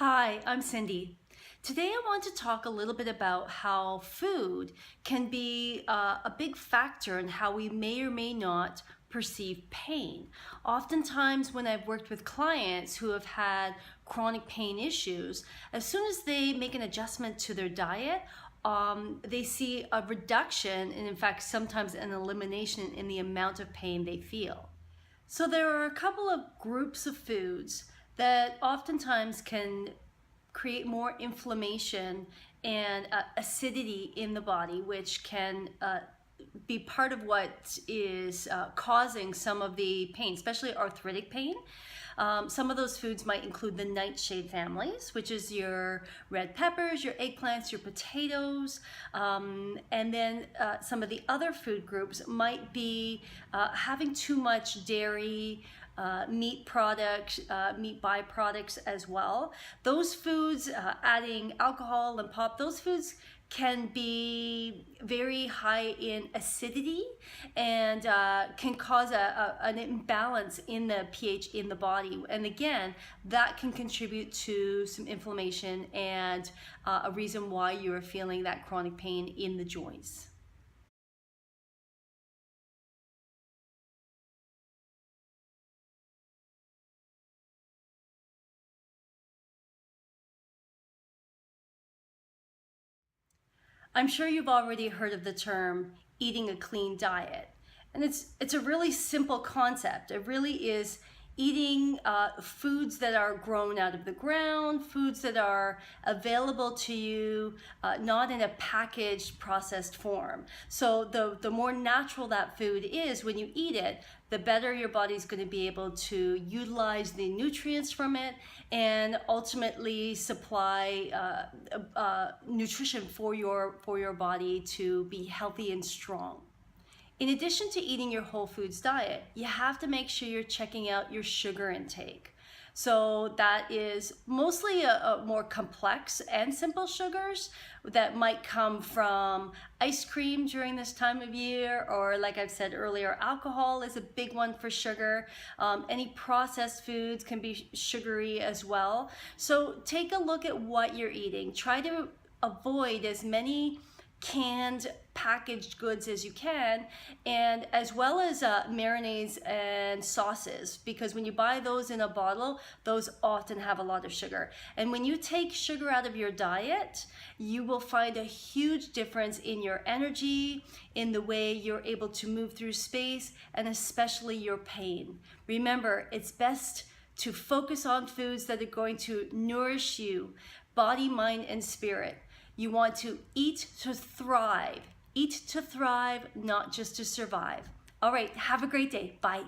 Hi, I'm Cindy. Today I want to talk a little bit about how food can be a big factor in how we may or may not perceive pain. Oftentimes when I've worked with clients who have had chronic pain issues, as soon as they make an adjustment to their diet, they see a reduction and in fact sometimes an elimination in the amount of pain they feel. So there are a couple of groups of foods that oftentimes can create more inflammation and acidity in the body, which can be part of what is causing some of the pain, especially arthritic pain. Some of those foods might include the nightshade families, which is your red peppers, your eggplants, your potatoes, and then some of the other food groups might be having too much dairy, meat products, meat byproducts as well. Those foods, adding alcohol and pop, those foods can be very high in acidity and can cause an imbalance in the pH in the body. And again, that can contribute to some inflammation and a reason why you're feeling that chronic pain in the joints. I'm sure you've already heard of the term eating a clean diet. And it's a really simple concept. It really is eating foods that are grown out of the ground, foods that are available to you, not in a packaged processed form. So the more natural that food is when you eat it, the better your body's going to be able to utilize the nutrients from it and ultimately supply nutrition for your body to be healthy and strong. In addition to eating your whole foods diet, you have to make sure you're checking out your sugar intake. So that is mostly a more complex and simple sugars that might come from ice cream during this time of year, or like I've said earlier, alcohol is a big one for sugar. Any processed foods can be sugary as well. So take a look at what you're eating. Try to avoid as many canned packaged goods as you can, and as well as marinades and sauces, because when you buy those in a bottle, those often have a lot of sugar. And when you take sugar out of your diet, you will find a huge difference in your energy, in the way you're able to move through space, and especially your pain. Remember, it's best to focus on foods that are going to nourish you, body, mind, and spirit. You want to eat to thrive. Eat to thrive, not just to survive. All right, have a great day. Bye.